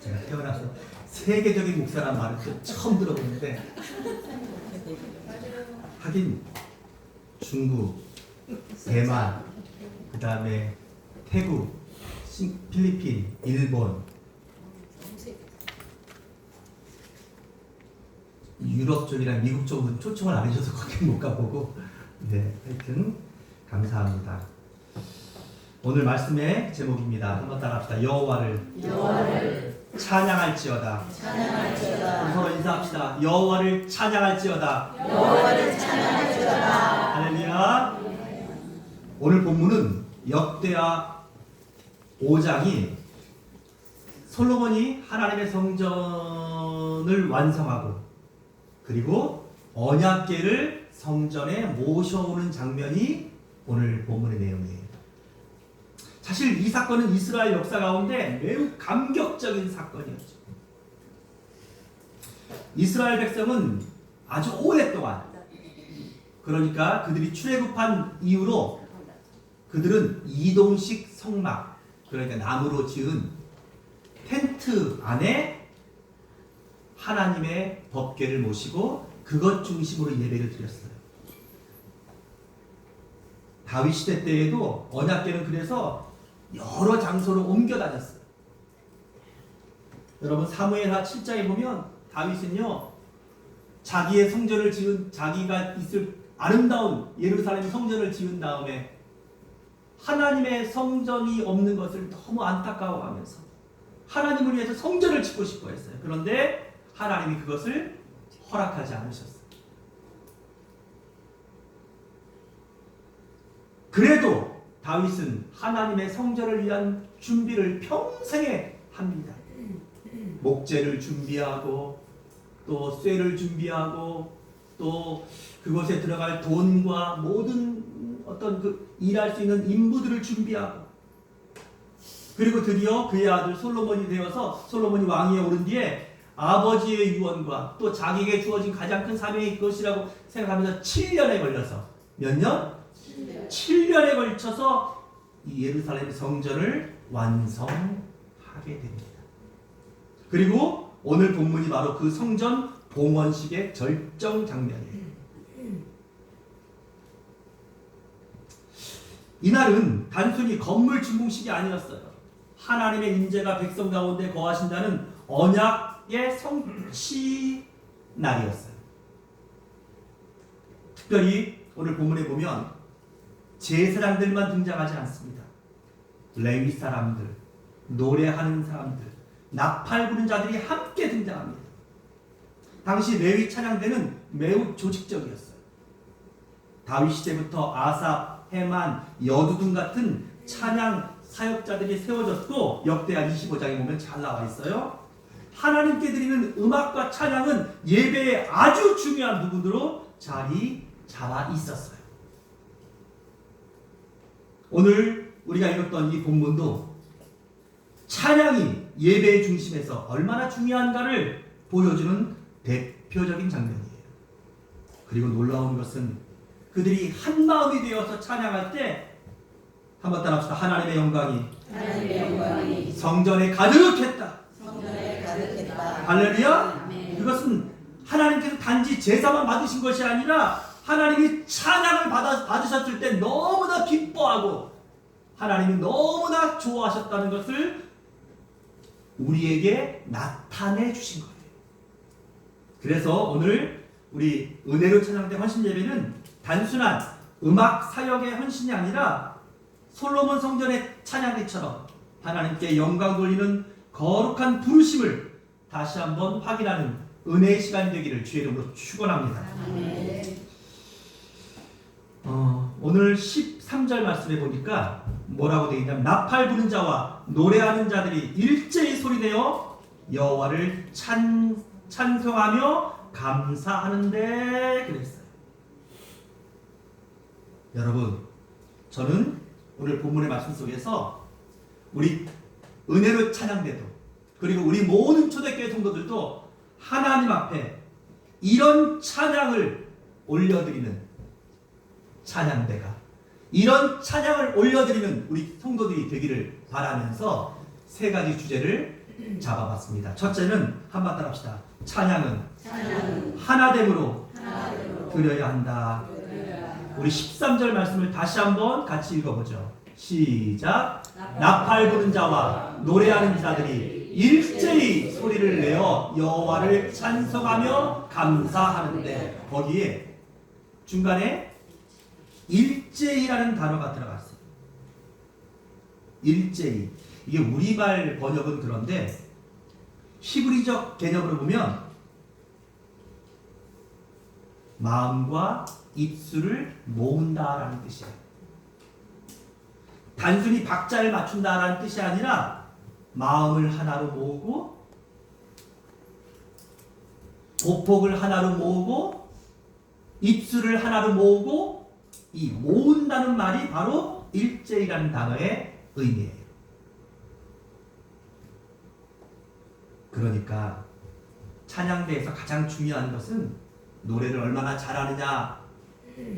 제가 태어나서 세계적인 목사라는 말을 또 처음 들어보는데, 하긴 중국, 대만, 그 다음에 태국, 필리핀, 일본, 유럽 쪽이랑 미국 쪽은 초청을 안 해줘서 거기 못 가보고, 네, 하여튼 감사합니다. 오늘 말씀의 제목입니다. 한번 따라합시다. 여호와를 찬양할지어다. 우리 서로 인사합시다. 여호와를 찬양할지어다. 할렐루야. 오늘 본문은 역대하 5장이 솔로몬이 하나님의 성전을 완성하고 그리고 언약궤를 성전에 모셔오는 장면이 오늘 본문의 내용이에요. 사실 이 사건은 이스라엘 역사 가운데 매우 감격적인 사건이었죠. 이스라엘 백성은 아주 오랫동안, 그러니까 그들이 출애굽한 이후로 그들은 이동식 성막, 그러니까 나무로 지은 텐트 안에 하나님의 법궤를 모시고 그것 중심으로 예배를 드렸어요. 다윗 시대 때에도 언약궤는 그래서 여러 장소로 옮겨 다녔어요. 여러분 사무엘하 7장에 보면 다윗은요, 자기의 성전을 지은, 자기가 있을 아름다운 예루살렘 성전을 지은 다음에 하나님의 성전이 없는 것을 너무 안타까워하면서 하나님을 위해서 성전을 짓고 싶어 했어요. 그런데 하나님이 그것을 허락하지 않으셨어요. 그래도 다윗은 하나님의 성전을 위한 준비를 평생에 합니다. 목재를 준비하고 또 쇠를 준비하고 또 그곳에 들어갈 돈과 모든 어떤 그 일할 수 있는 인부들을 준비하고, 그리고 드디어 그의 아들 솔로몬이 되어서 솔로몬이 왕위에 오른 뒤에 아버지의 유언과 또 자기에게 주어진 가장 큰 사명이 그것이라고 생각하면서 7년에 걸려서, 몇 년? 7년에 걸쳐서 이 예루살렘 성전을 완성하게 됩니다. 그리고 오늘 본문이 바로 그 성전 봉헌식의 절정 장면이에요. 이날은 단순히 건물 준공식이 아니었어요. 하나님의 임재가 백성 가운데 거하신다는 언약의 성취 날이었어요. 특별히 오늘 본문에 보면 제사장들만 등장하지 않습니다. 레위 사람들, 노래하는 사람들, 나팔 부는 자들이 함께 등장합니다. 당시 레위 찬양대는 매우 조직적이었어요. 다윗 시대부터 아삽, 헤만, 여두둔 같은 찬양 사역자들이 세워졌고 역대하 25장에 보면 잘 나와 있어요. 하나님께 드리는 음악과 찬양은 예배의 아주 중요한 부분으로 자리 잡아 있었어요. 오늘 우리가 읽었던 이 본문도 찬양이 예배의 중심에서 얼마나 중요한가를 보여주는 대표적인 장면이에요. 그리고 놀라운 것은 그들이 한 마음이 되어서 찬양할 때 한번 따라합시다. 하나님의 영광이 성전에 가득했다. 할렐루야. 그것은 하나님께서 단지 제사만 받으신 것이 아니라 하나님이 찬양을 받으셨을 때 너무나 기뻐하고 하나님이 너무나 좋아하셨다는 것을 우리에게 나타내 주신 거예요. 그래서 오늘 우리 은혜로 찬양대 헌신 예배는 단순한 음악 사역의 헌신이 아니라 솔로몬 성전의 찬양대처럼 하나님께 영광 돌리는 거룩한 부르심을 다시 한번 확인하는 은혜의 시간이 되기를 주의 이름으로 축원합니다. 오늘 13절 말씀에 보니까 뭐라고 되어 있냐면 나팔 부는 자와 노래하는 자들이 일제히 소리내어 여호와를 찬송하며 감사하는데 그랬어요. 여러분, 저는 오늘 본문의 말씀 속에서 우리 은혜로 찬양대도 그리고 우리 모든 초대교회 성도들도 하나님 앞에 이런 찬양을 올려드리는 찬양대가, 이런 찬양을 올려드리는 우리 성도들이 되기를 바라면서 세 가지 주제를 잡아봤습니다. 첫째는 한번 따라합시다. 찬양은 하나됨으로 드려야 한다. 우리 13절 말씀을 다시 한번 같이 읽어보죠. 시작. 나팔 부는 자와 노래하는 자들이 일제히 소리를 내어 여호와를 찬송하며 감사하는데, 거기에 중간에 일제히라는 단어가 들어갔어요. 일제히. 이게 우리말 번역은 그런데 히브리적 개념으로 보면 마음과 입술을 모은다라는 뜻이에요. 단순히 박자를 맞춘다라는 뜻이 아니라 마음을 하나로 모으고 보폭을 하나로 모으고 입술을 하나로 모으고, 이 모은다는 말이 바로 일제이라는 단어의 의미예요. 그러니까 찬양대에서 가장 중요한 것은 노래를 얼마나 잘하느냐,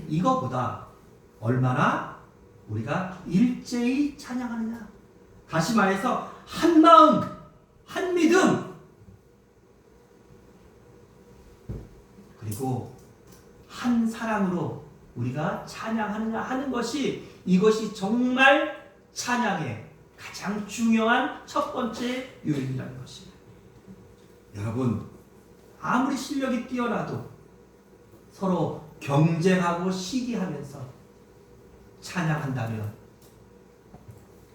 이거보다 얼마나 우리가 일제히 찬양하느냐. 다시 말해서 한 마음, 한 믿음, 그리고 한 사랑으로 우리가 찬양하느냐 하는 것이, 이것이 정말 찬양의 가장 중요한 첫 번째 요인이라는 것입니다. 여러분, 아무리 실력이 뛰어나도 서로 경쟁하고 시기하면서 찬양한다면,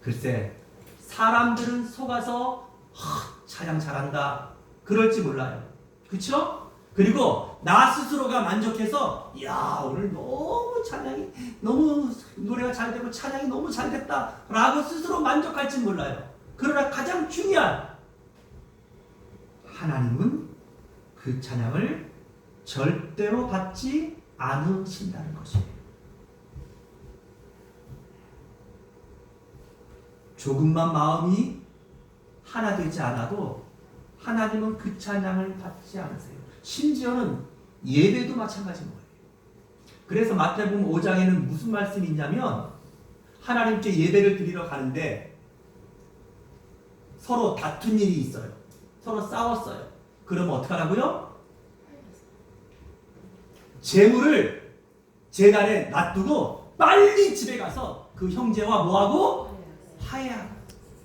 글쎄 사람들은 속아서 찬양 잘한다 그럴지 몰라요. 그렇죠? 그리고 나 스스로가 만족해서 야, 오늘 너무 찬양이, 너무 노래가 잘 되고 찬양이 너무 잘 됐다 라고 스스로 만족할지 몰라요. 그러나 가장 중요한, 하나님은 그 찬양을 절대로 받지 않으신다는 것이에요. 조금만 마음이 하나 되지 않아도 하나님은 그 찬양을 받지 않으세요. 심지어는 예배도 마찬가지인 거예요. 그래서 마태복음 5장에는 무슨 말씀이 있냐면, 하나님께 예배를 드리러 가는데 서로 다툰 일이 있어요. 서로 싸웠어요. 그러면 어떻게 하라고요? 재물을 제단에 놔두고 빨리 집에 가서 그 형제와 뭐하고? 화해하고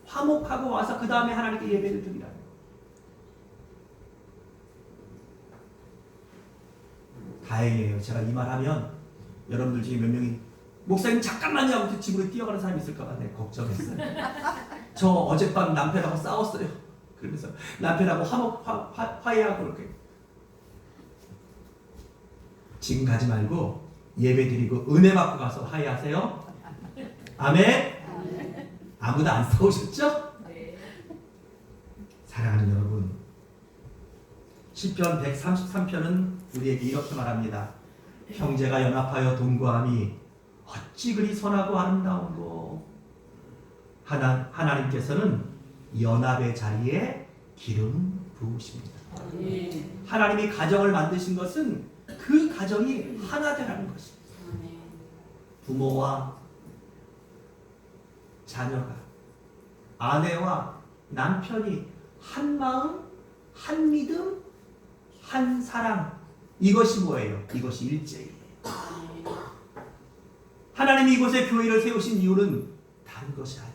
화목하고 와서 그 다음에 하나님께 예배를 드리라는 거예요. 다행이에요. 제가 이 말 하면 여러분들 중에 몇 명이 목사님 잠깐만요 하고 집으로 뛰어가는 사람이 있을까봐 내가 걱정했어요. 저 어젯밤 남편하고 싸웠어요. 그러면서 남편하고 화해하고 이렇게. 지금 가지 말고 예배 드리고 은혜 받고 가서 화해하세요. 아멘. 아무도 안 싸우셨죠? 네. 사랑하는 여러분, 시편 133편은 우리에게 이렇게 말합니다. 형제가 연합하여 동거함이 어찌 그리 선하고 아름다운고. 하나님께서는 연합의 자리에 기름 부으십니다. 하나님이 가정을 만드신 것은 그 가정이 하나 되라는 것입니다. 부모와 자녀가, 아내와 남편이 한 마음, 한 믿음, 한 사랑, 이것이 뭐예요? 이것이 일제예요. 하나님이 이곳에 교회를 세우신 이유는 다른 것이 아니에요.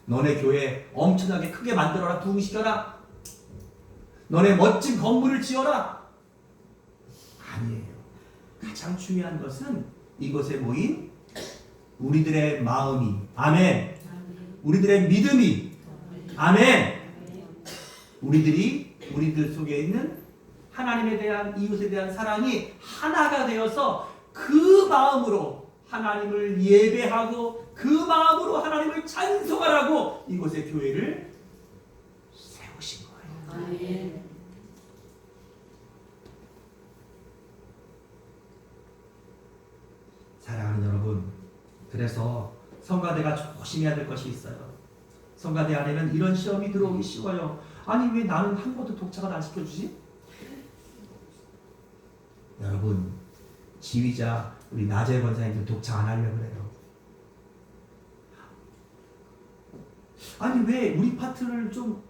너네 교회 엄청나게 크게 만들어라, 부흥시켜라, 너네 멋진 건물을 지어라, 아니에요. 가장 중요한 것은 이곳에 모인 우리들의 마음이, 아멘, 우리들의 믿음이, 아멘, 우리들 속에 있는 하나님에 대한, 이웃에 대한 사랑이 하나가 되어서 그 마음으로 하나님을 예배하고 그 마음으로 하나님을 찬송하라고 이곳에 교회를 세우신 거예요. 아멘. 사랑하는 여러분, 그래서 성가대가 조심해야 될 것이 있어요. 성가대 안에는 이런 시험이 들어오기 쉬워요. 아니 왜 나는 한 번도 독착을 안 시켜주지? 여러분, 지휘자 우리 나재 권사님들 독착 안 하려고 그래요. 아니 왜 우리 파트를 좀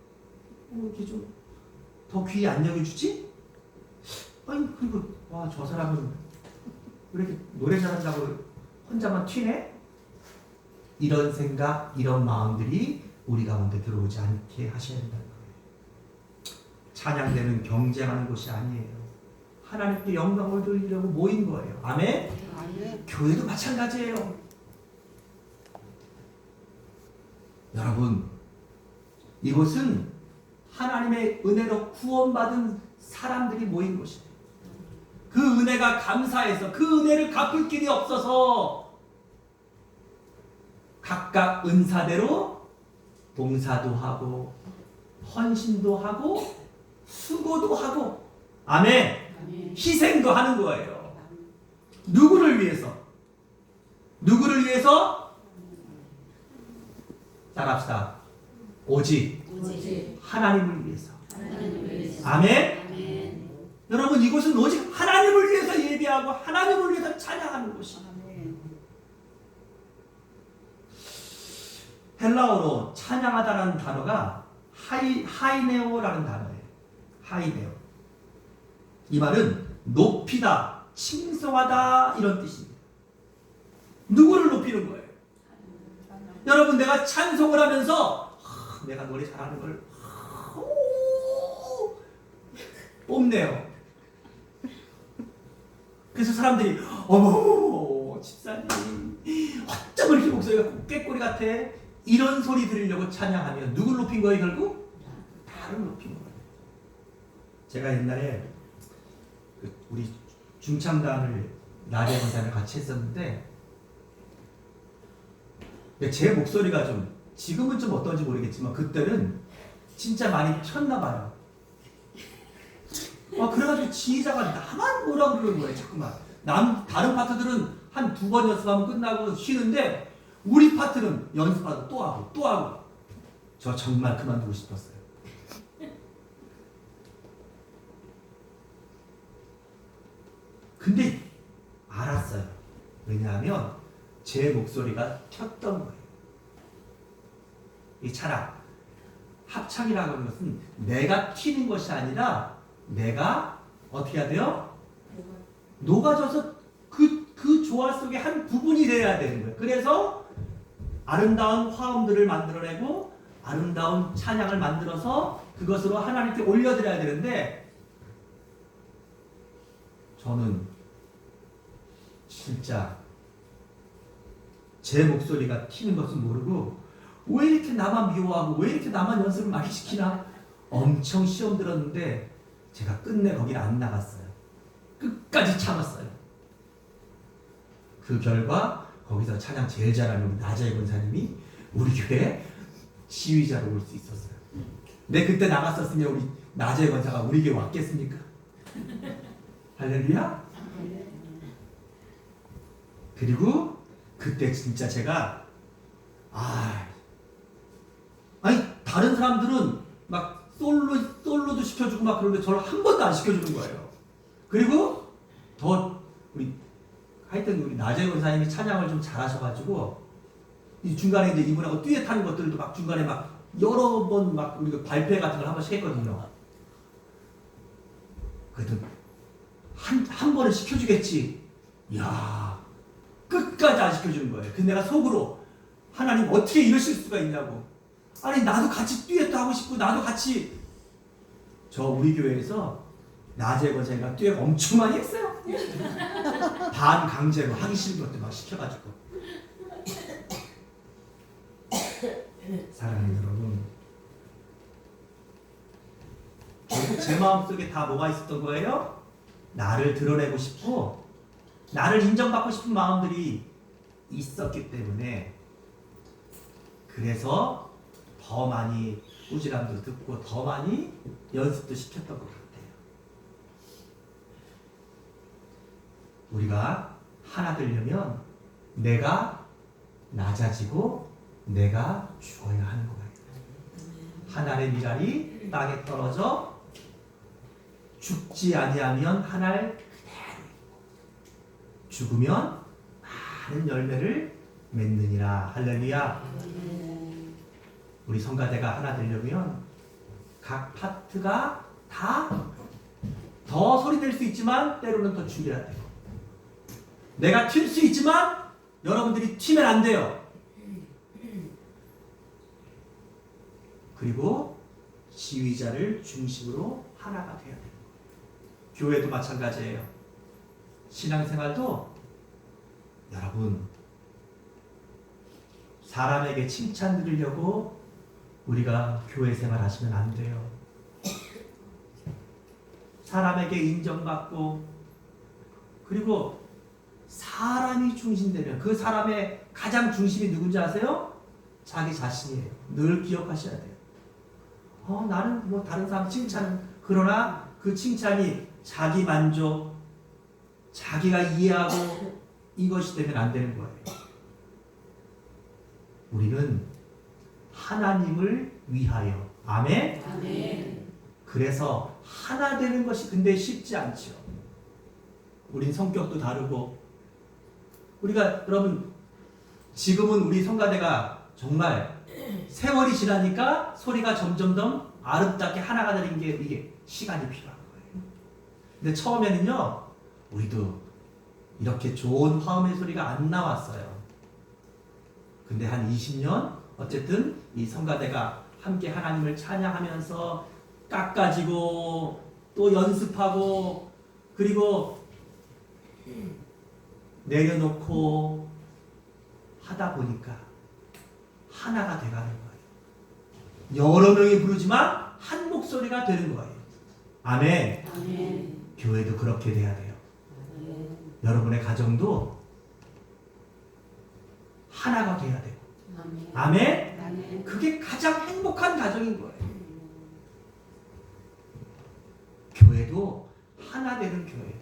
이렇게 좀 더 귀히 안 여겨주지? 아니 그리고 와 저 사람은 왜 이렇게 노래 잘한다고 혼자만 튀네? 이런 생각, 이런 마음들이 우리 가운데 들어오지 않게 하셔야 된다는 거예요. 찬양대는 경쟁하는 것이 아니에요. 하나님께 영광을 돌리려고 모인 거예요. 아멘? 교회도 마찬가지예요. 여러분, 이곳은 하나님의 은혜로 구원받은 사람들이 모인 곳이에요. 그 은혜가 감사해서 그 은혜를 갚을 길이 없어서 각각 은사대로 봉사도 하고 헌신도 하고 수고도 하고 아멘. 희생도 하는 거예요. 누구를 위해서? 누구를 위해서? 따라합시다. 오직 하나님을 위해서. 아멘. 여러분 이곳은 오직 하나님을 위해서 예배하고 하나님을 위해서 찬양하는 곳이에요. 헬라어로 찬양하다라는 단어가 하이네오라는 단어예요. 하이네오. 이 말은 높이다, 칭송하다 이런 뜻입니다. 누구를 높이는 거예요? 여러분 내가 찬송을 하면서 내가 노래 잘하는 걸 뽐내요. 그래서 사람들이 어머 집사님 어쩜 이렇게 목소리가 꾀꼬리 같아? 이런 소리 들으려고 찬양하면 누굴 높인 거예요 결국? 나를 높인 거예요. 제가 옛날에 우리 중창단을 낮에 건사를 같이 했었는데 제 목소리가 좀 지금은 좀 어떤지 모르겠지만 그때는 진짜 많이 쳤나 봐요. 그래가지고 지휘자가 나만 뭐라 그러는 거예요 자꾸만. 다른 파트들은 한 2번 연습하면 끝나고 쉬는데 우리 파트는 연습하고 또 하고 또 하고. 저 정말 그만두고 싶었어요. 근데 알았어요. 왜냐하면 제 목소리가 튀었던 거예요. 이 차라 합창이라고 하는 것은 내가 튀는 것이 아니라 내가 어떻게 해야 돼요? 녹아져서 그 조화 속의 한 부분이 돼야 되는 거예요. 그래서 아름다운 화음들을 만들어내고 아름다운 찬양을 만들어서 그것으로 하나님께 올려드려야 되는데 저는 진짜 제 목소리가 튀는 것은 모르고 왜 이렇게 나만 미워하고 왜 이렇게 나만 연습을 많이 시키나 엄청 시험 들었는데 제가 끝내 거기를 안 나갔어요. 끝까지 참았어요. 그 결과 거기서 찬양 제일 잘하는 우리 나자의 권사님이 우리 교회 지휘자로 올 수 있었어요. 근데 그때 나갔었으면 우리 나자의 권사가 우리 교회 왔겠습니까? 할렐루야. 그리고 그때 진짜 제가 아니 다른 사람들은 막 솔로도 시켜주고 막 그러는데 저를 한 번도 안 시켜주는 거예요. 그리고 더 하여튼 우리 나재 권사님이 찬양을 좀 잘하셔가지고 이 중간에 이제 이분하고 듀엣 하는 것들도 막 중간에 막 여러 번 막 우리가 발표 같은 걸 한 번씩 했거든요. 그래도 한 번은 시켜주겠지. 이야 끝까지 안 시켜주는 거예요. 근데 내가 속으로 하나님 어떻게 이러실 수가 있냐고. 아니 나도 같이 듀엣도 하고 싶고 나도 같이. 저 우리 교회에서 낮에 권사님과 듀엣 엄청 많이 했어요. 반강제로 하기 싫은 것들 막 시켜가지고. 사랑하는 여러분, 결국 제 마음속에 다 뭐가 있었던 거예요? 나를 드러내고 싶고 나를 인정받고 싶은 마음들이 있었기 때문에 그래서 더 많이 꾸지람도 듣고 더 많이 연습도 시켰던 것 같아요. 우리가 하나 되려면 내가 낮아지고 내가 죽어야 하는 거예요. 하늘의 미랄이 땅에 떨어져 죽지 아니하면 하늘 그대로 죽으면 많은 열매를 맺느니라. 할렐루야. 우리 성가대가 하나 되려면 각 파트가 다 더 소리 낼 수 있지만 때로는 더 줄여야 돼요. 내가 튈 수 있지만 여러분들이 튀면 안 돼요. 그리고 지휘자를 중심으로 하나가 돼야 돼요. 교회도 마찬가지예요. 신앙생활도 여러분 사람에게 칭찬 들으려고 우리가 교회 생활 하시면 안 돼요. 사람에게 인정받고 그리고 사람이 중심되면 그 사람의 가장 중심이 누군지 아세요? 자기 자신이에요. 늘 기억하셔야 돼요. 나는 뭐 다른 사람 칭찬은 그러나 그 칭찬이 자기 만족, 자기가 이해하고 이것이 되면 안 되는 거예요. 우리는 하나님을 위하여. 아멘? 아멘. 그래서 하나 되는 것이 근데 쉽지 않죠. 우린 성격도 다르고 우리가 여러분 지금은 우리 성가대가 정말 세월이 지나니까 소리가 점점 더 아름답게 하나가 되는 게 이게 시간이 필요한 거예요. 근데 처음에는요 우리도 이렇게 좋은 화음의 소리가 안 나왔어요. 근데 한 20년 어쨌든 이 성가대가 함께 하나님을 찬양하면서 깎아지고 또 연습하고 그리고 내려놓고 하다 보니까 하나가 돼가는 거예요. 여러 명이 부르지만 한 목소리가 되는 거예요. 아멘. 아멘. 교회도 그렇게 돼야 돼요. 아멘. 여러분의 가정도 하나가 돼야 돼요. 아멘. 아멘. 아멘. 그게 가장 행복한 가정인 거예요. 교회도 하나 되는 교회.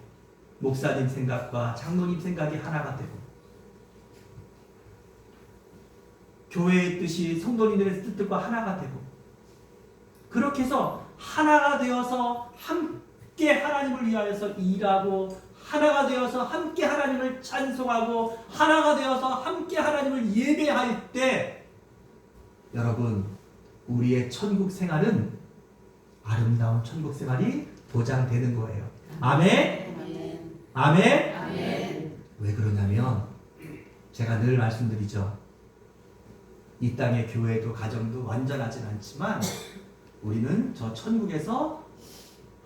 목사님 생각과 장로님 생각이 하나가 되고 교회의 뜻이 성도님들의 뜻들과 하나가 되고 그렇게 해서 하나가 되어서 함께 하나님을 위하여서 일하고 하나가 되어서 함께 하나님을 찬송하고 하나가 되어서 함께 하나님을 예배할 때 여러분 우리의 천국 생활은 아름다운 천국 생활이 보장되는 거예요. 아멘? 아멘. 아멘? 아멘. 왜 그러냐면 제가 늘 말씀드리죠. 이 땅의 교회도 가정도 완전하진 않지만 우리는 저 천국에서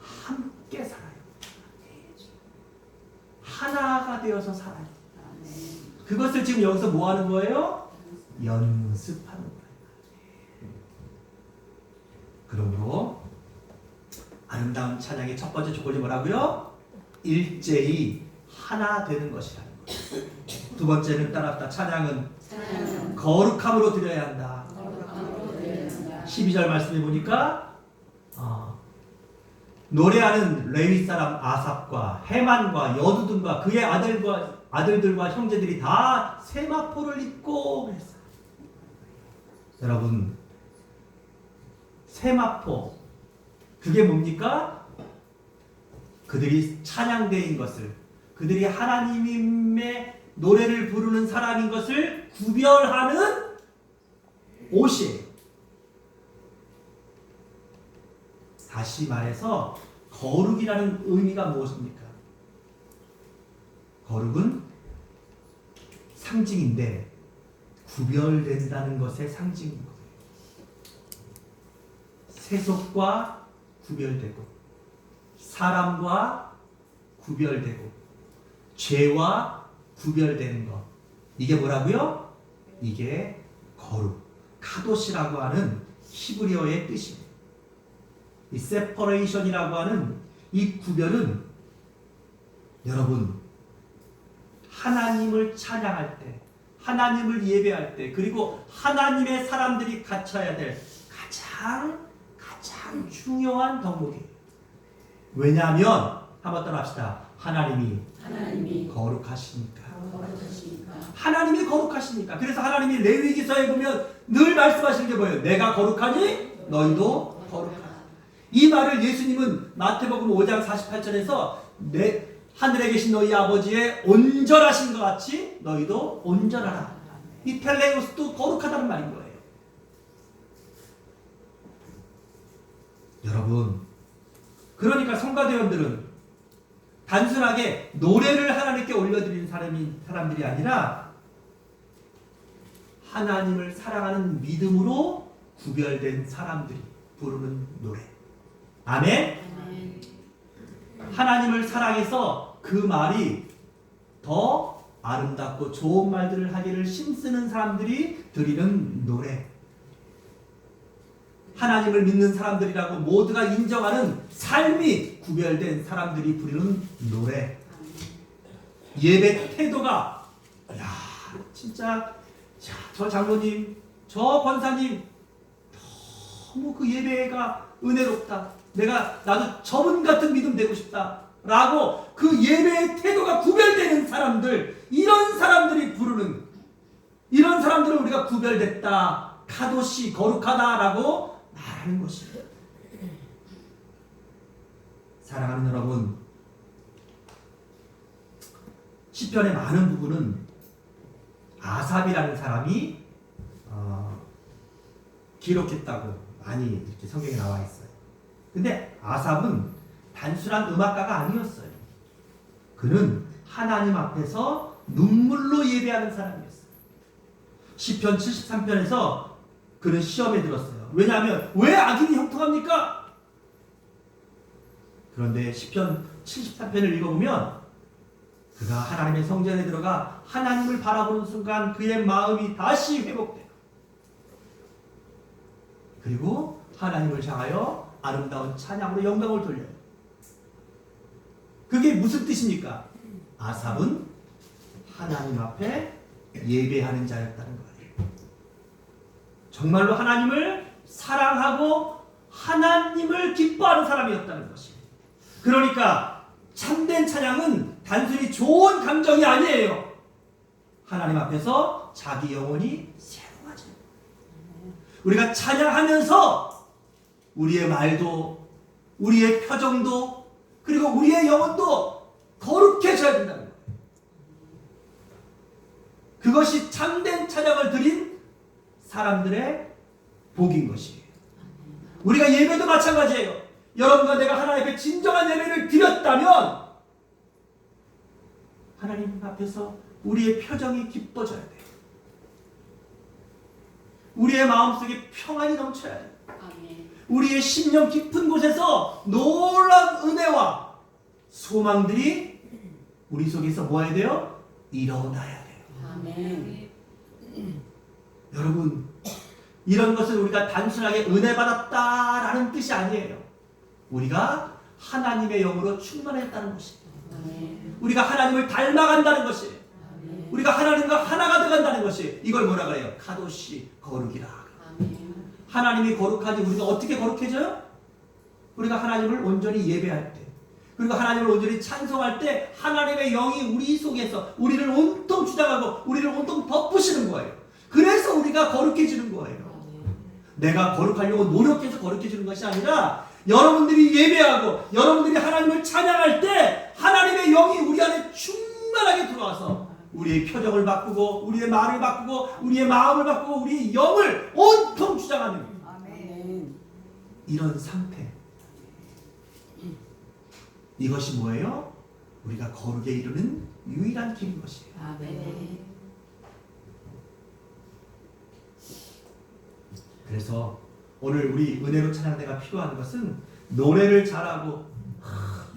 함께 살아요. 하나가 되어서 살아요. 아멘. 그것을 지금 여기서 뭐 하는 거예요? 연습하는 거예요. 그러므로 아름다운 찬양의 첫 번째 조건이 뭐라고요? 일제히 하나 되는 것이라는 거예요. 두 번째는 따라합시다. 찬양은 찬양은 거룩함으로 드려야 한다. 거룩함으로 드려야 한다. 12절 말씀해 보니까 노래하는 레위 사람 아삽과 헤만과 여두둔과 그의 아들들과 형제들이 다 세마포를 입고 그랬어요. 여러분 세마포 그게 뭡니까? 그들이 찬양대인 것을 그들이 하나님의 노래를 부르는 사람인 것을 구별하는 옷이에요. 다시 말해서 거룩이라는 의미가 무엇입니까? 거룩은 상징인데 구별된다는 것의 상징인 거예요. 세속과 구별되고 사람과 구별되고 죄와 구별되는 것. 이게 뭐라고요? 이게 거룩, 카도시라고 하는 히브리어의 뜻이에요. 이 세퍼레이션이라고 하는 이 구별은 여러분 하나님을 찬양할 때, 하나님을 예배할 때, 그리고 하나님의 사람들이 갖춰야 될 가장 중요한 덕목이에요. 왜냐하면 한번 따라합시다. 하나님이 거룩하시니까. 하나님이 거룩하시니까. 그래서 하나님이 레위기서에 보면 늘 말씀하시는 게 뭐예요? 내가 거룩하니 너희도 거룩하라. 이 말을 예수님은 마태복음 5장 48절에서 하늘에 계신 너희 아버지의 온전하신 것 같이 너희도 온전하라. 이 텔레우스도 거룩하다는 말인 거예요. 여러분, 그러니까 성가대원들은 단순하게 노래를 하나님께 올려드리는 사람들이 아니라 하나님을 사랑하는 믿음으로 구별된 사람들이 부르는 노래. 아멘? 아멘. 하나님을 사랑해서 그 말이 더 아름답고 좋은 말들을 하기를 힘쓰는 사람들이 드리는 노래. 하나님을 믿는 사람들이라고 모두가 인정하는 삶이 구별된 사람들이 부르는 노래. 예배 태도가 진짜 저 장로님, 저 권사님 너무 그 예배가 은혜롭다. 나도 저분 같은 믿음 되고 싶다. 라고 그 예배의 태도가 구별되는 사람들, 이런 사람들이 부르는, 이런 사람들을 우리가 구별됐다, 카도시, 거룩하다라고 말하는 것이에요. 사랑하는 여러분, 시편의 많은 부분은 아삽이라는 사람이 기록했다고 많이 이렇게 성경에 나와 있어요. 근데 아삽은 단순한 음악가가 아니었어요. 그는 하나님 앞에서 눈물로 예배하는 사람이었어요. 시편 73편에서 그는 시험에 들었어요. 왜냐하면 왜 악인이 형통합니까? 그런데 시편 73편을 읽어보면 그가 하나님의 성전에 들어가 하나님을 바라보는 순간 그의 마음이 다시 회복돼요. 그리고 하나님을 향하여 아름다운 찬양으로 영광을 돌려요. 그게 무슨 뜻입니까? 아삽은 하나님 앞에 예배하는 자였다는 거예요. 정말로 하나님을 사랑하고 하나님을 기뻐하는 사람이었다는 것이에요. 그러니까 참된 찬양은 단순히 좋은 감정이 아니에요. 하나님 앞에서 자기 영혼이 새로워져요. 우리가 찬양하면서 우리의 말도, 우리의 표정도, 그리고 우리의 영혼도 거룩해져야 된다는 거예요. 그것이 참된 찬양을 드린 사람들의 복인 것이에요. 우리가 예배도 마찬가지예요. 여러분과 내가 하나님 앞에 진정한 예배를 드렸다면 하나님 앞에서 우리의 표정이 기뻐져야 돼요. 우리의 마음속에 평안이 넘쳐야 돼요. 아멘. 우리의 심령 깊은 곳에서 놀라운 은혜와 소망들이 우리 속에서 뭐 해야 돼요? 일어나야 돼요. 아멘. 여러분, 이런 것은 우리가 단순하게 은혜 받았다라는 뜻이 아니에요. 우리가 하나님의 영으로 충만했다는 것입니다. 아멘. 우리가 하나님을 닮아간다는 것이에요. 아멘. 우리가 하나님과 하나가 되간다는 것이, 이걸 뭐라 그래요? 카도시, 거룩이라. 아멘. 하나님이 거룩하니 우리가 어떻게 거룩해져요? 우리가 하나님을 온전히 예배할 때, 그리고 하나님을 온전히 찬송할 때 하나님의 영이 우리 속에서 우리를 온통 주장하고 우리를 온통 덮으시는 거예요. 그래서 우리가 거룩해지는 거예요. 내가 거룩하려고 노력해서 거룩해지는 것이 아니라 여러분들이 예배하고 여러분들이 하나님을 찬양할 때 하나님의 영이 우리 안에 충만하게 들어와서 우리의 표정을 바꾸고 우리의 말을 바꾸고 우리의 마음을 바꾸고 우리의 영을 온통 주장하는 아멘. 이런 상태. 이것이 뭐예요? 우리가 거룩에 이르는 유일한 길인 것이에요. 아멘. 그래서 오늘 우리 은혜로 찬양대가 필요한 것은 노래를 잘하고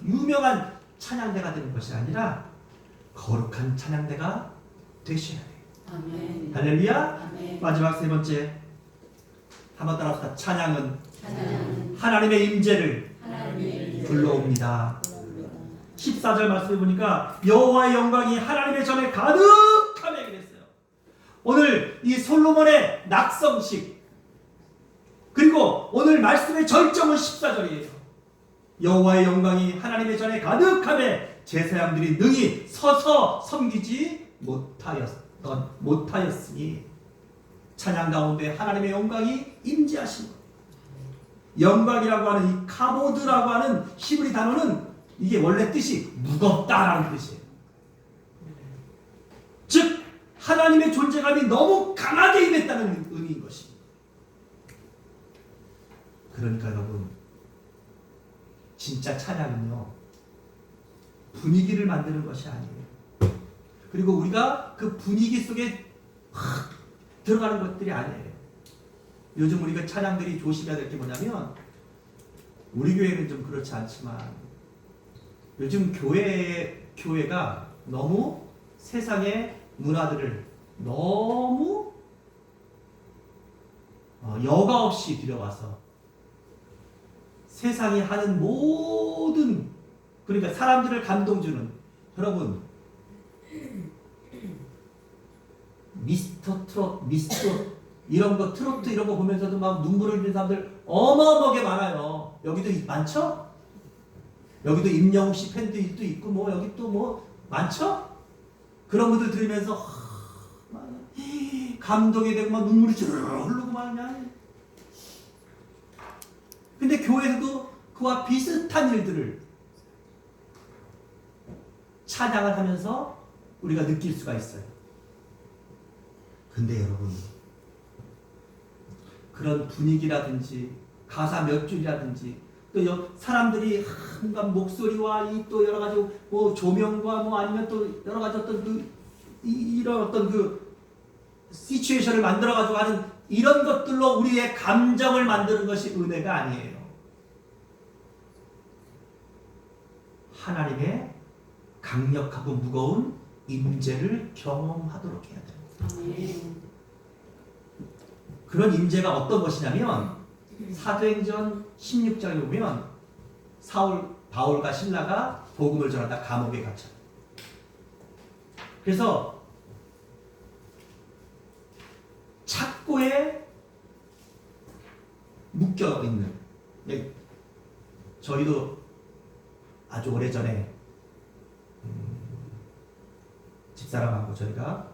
유명한 찬양대가 되는 것이 아니라 거룩한 찬양대가 되셔야 돼요. 아멘. 할렐루야. 아멘. 마지막 세 번째, 한번 따라합시다. 찬양은 찬양은 하나님의 임재를 하나님의 불러옵니다. 14절 말씀해 보니까 여호와의 영광이 하나님의 전에 가득하며 그랬어요. 오늘 이 솔로몬의 낙성식, 그리고 오늘 말씀의 절정은 14절이에요. 여호와의 영광이 하나님의 전에 가득하며 제사장들이 능히 서서 섬기지 못하였으니 찬양 가운데 하나님의 영광이 임재하신 것. 영광이라고 하는 이 카보드라고 하는 히브리 단어는 이게 원래 뜻이 무겁다라는 뜻이에요. 즉 하나님의 존재감이 너무 강하게 임했다는 의미인 것입니다. 그러니까 여러분, 진짜 찬양은요, 분위기를 만드는 것이 아니에요. 그리고 우리가 그 분위기 속에 확 들어가는 것들이 아니에요. 요즘 우리가 찬양들이 조심해야 될 게 뭐냐면, 우리 교회는 좀 그렇지 않지만 요즘 교회가 너무 세상의 문화들을 너무 여과 없이 들여와서 세상이 하는 모든, 그러니까 사람들을 감동주는, 여러분, 미스터 이런 거, 트로트 이런 거 보면서도 막 눈물을 흘리는 사람들 어마어마하게 많아요. 여기도 많죠? 여기도 임영웅 씨 팬들도 있고, 뭐 여기 또 뭐 많죠? 그런 분들 들으면서 감동이 되고 막 눈물이 주르르 흐르고 막 그냥. 근데 교회에서도 그와 비슷한 일들을 찬양을 하면서 우리가 느낄 수가 있어요. 근데 여러분, 그런 분위기라든지 가사 몇 줄이라든지 또 사람들이 뭔가 목소리와 이 또 여러 가지 뭐 조명과 뭐 아니면 또 여러 가지 어떤 이런 어떤 시츄에이션을 만들어 가지고 하는 이런 것들로 우리의 감정을 만드는 것이 은혜가 아니에요. 하나님의 강력하고 무거운 임재를 경험하도록 해야 돼요. 그런 임재가 어떤 것이냐면, 사도행전 16장에 보면 바울과 실라가 복음을 전하다 감옥에 갇혀요. 그래서 착고에 묶여 있는, 저희도 아주 오래전에 집사람하고 저희가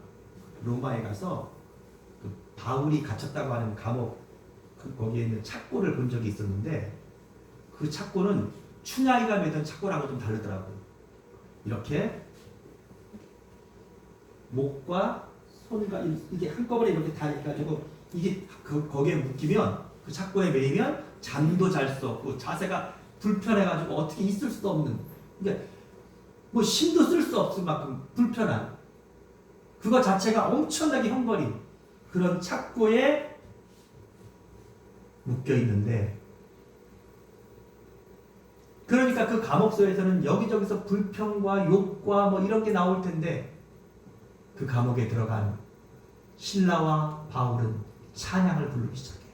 로마에 가서 그 바울이 갇혔다고 하는 감옥, 거기에 있는 착고를 본 적이 있었는데, 그 착고는 춘향이가 매던 착고랑은 좀 다르더라고요. 이렇게 목과 손과 이게 한꺼번에 이렇게 다 해가지고, 이게 거기에 묶이면, 그 착고에 매이면 잠도 잘 수 없고 자세가 불편해가지고 어떻게 있을 수도 없는, 그러니까 뭐 힘도 쓸 수 없을 만큼 불편한, 그거 자체가 엄청나게 형벌인 그런 착고에 묶여 있는데, 그러니까 그 감옥소에서는 여기저기서 불평과 욕과 뭐 이런 게 나올 텐데, 그 감옥에 들어간 실라와 바울은 찬양을 부르기 시작해요.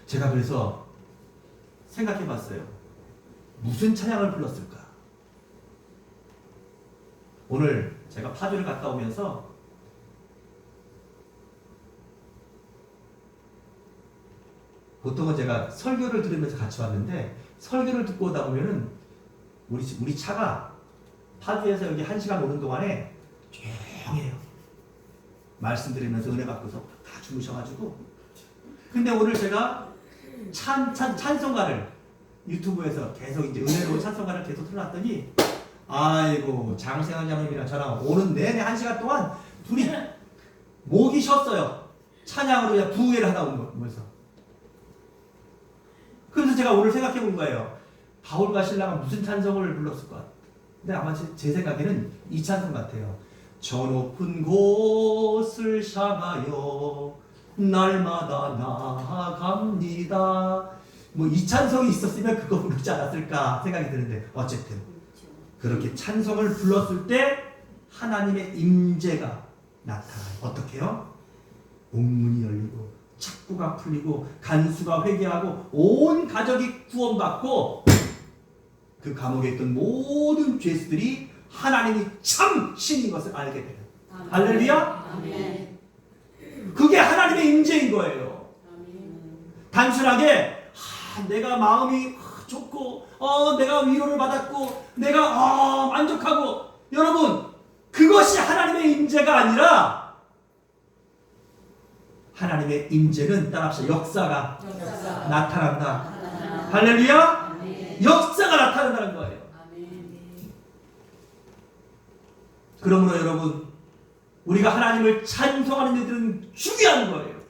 제가 그래서 생각해 봤어요. 무슨 찬양을 불렀을까? 오늘 제가 파주를 갔다 오면서 보통은 제가 설교를 들으면서 같이 왔는데, 설교를 듣고 오다 보면은 우리 차가 파주에서 여기 1시간 오는 동안에 조용해요. 말씀 드리면서 은혜 받고서 다 주무셔가지고. 근데 오늘 제가 찬송가를 유튜브에서 계속 이제 은혜로운 찬송가를 계속 틀어놨더니, 아이고, 장세현 장님이랑 저랑 오는 내내 1시간 동안 둘이 목이 쉬었어요. 찬양으로 그냥 부흥회를 하다 오면서. 그래서 제가 오늘 생각해 본 거예요. 바울과 신라가 무슨 찬송을 불렀을까? 근데 아마 제 생각에는 이 찬송 같아요. 저 높은 곳을 향하여 날마다 나아갑니다. 뭐 이 찬송이 있었으면 그거 부르지 않았을까 생각이 드는데, 어쨌든 그렇게 찬송을 불렀을 때 하나님의 임재가 나타나요. 어떻게요? 옥문이 열리고 착고가 풀리고 간수가 회개하고 온 가족이 구원받고, 그 감옥에 있던 모든 죄수들이 하나님이 참 신인 것을 알게 돼요. 할렐루야. 아멘. 그게 하나님의 임재인 거예요. 아멘. 단순하게 내가 마음이 좋고 내가 위로를 받았고 내가 만족하고, 여러분, 그것이 하나님의 임재가 아니라, 하나님의 임재는 따라합시다. 역사가 나타난다. 할렐루야. 아멘. 역사가 나타난다는 거예요. 아멘. 그러므로 여러분, 우리가 하나님을 찬송하는 일들은 중요한 거예요.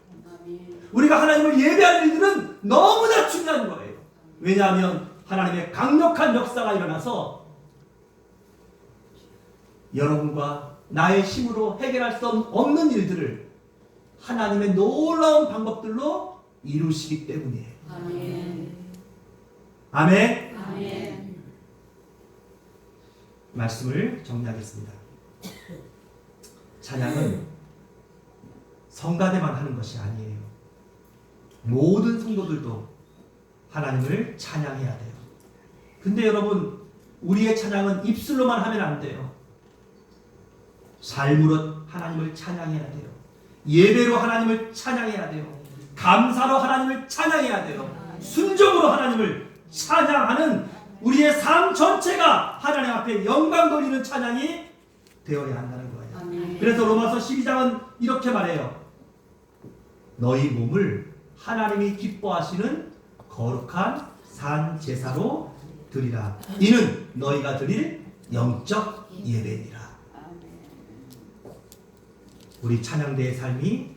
아멘. 우리가 하나님을 예배할 일들은 너무나 중요한 거예요. 왜냐하면 하나님의 강력한 역사가 일어나서 여러분과 나의 힘으로 해결할 수 없는 일들을 하나님의 놀라운 방법들로 이루시기 때문이에요. 아멘. 아멘. 아멘. 말씀을 정리하겠습니다. 찬양은 성가대만 하는 것이 아니에요. 모든 성도들도 하나님을 찬양해야 돼요. 근데 여러분, 우리의 찬양은 입술로만 하면 안 돼요. 삶으로 하나님을 찬양해야 돼요. 예배로 하나님을 찬양해야 돼요. 감사로 하나님을 찬양해야 돼요. 순종으로 하나님을 찬양하는 우리의 삶 전체가 하나님 앞에 영광 돌리는 찬양이 되어야 한다는 거예요. 아멘. 그래서 로마서 12장은 이렇게 말해요. 너희 몸을 하나님이 기뻐하시는 거룩한 산 제사로 드리라. 이는 너희가 드릴 영적 예배니라. 우리 찬양대의 삶이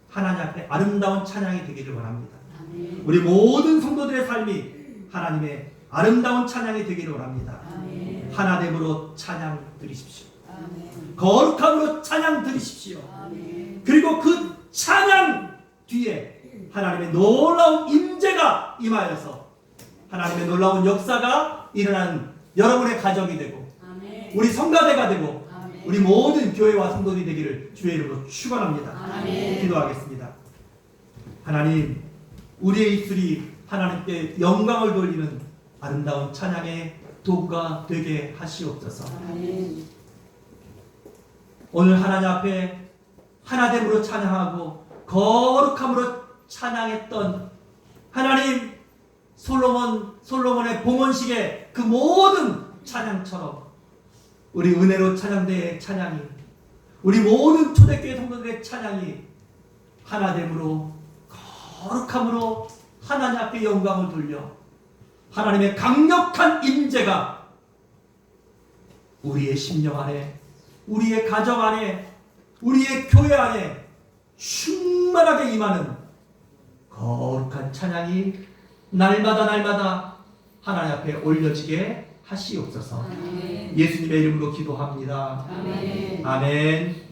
하나님 앞에 아름다운 찬양이 되기를 원합니다. 아멘. 우리 모든 성도들의 삶이 하나님의 아름다운 찬양이 되기를 원합니다. 아멘. 하나됨으로 찬양 드리십시오. 아멘. 거룩함으로 찬양 드리십시오. 아멘. 그리고 그 찬양 뒤에 하나님의 놀라운 임재가 임하여서 하나님의 놀라운 역사가 일어나는 여러분의 가정이 되고 아멘. 우리 성가대가 되고 아멘. 우리 모든 교회와 성도들이 되기를 주의 이름으로 축원합니다. 아멘. 기도하겠습니다. 하나님, 우리의 입술이 하나님께 영광을 돌리는 아름다운 찬양의 도구가 되게 하시옵소서. 아멘. 오늘 하나님 앞에 하나됨으로 찬양하고 거룩함으로 찬양했던 하나님, 솔로몬의 봉헌식의 그 모든 찬양처럼 우리 은혜로 찬양대의 찬양이, 우리 모든 초대교회 성도들의 찬양이 하나됨으로 거룩함으로 하나님 앞에 영광을 돌려 하나님의 강력한 임재가 우리의 심령 안에, 우리의 가정 안에, 우리의 교회 안에 충만하게 임하는 거룩한 찬양이 날마다 하나님 앞에 올려지게 하시옵소서. 아멘. 예수님의 이름으로 기도합니다. 아멘. 아멘.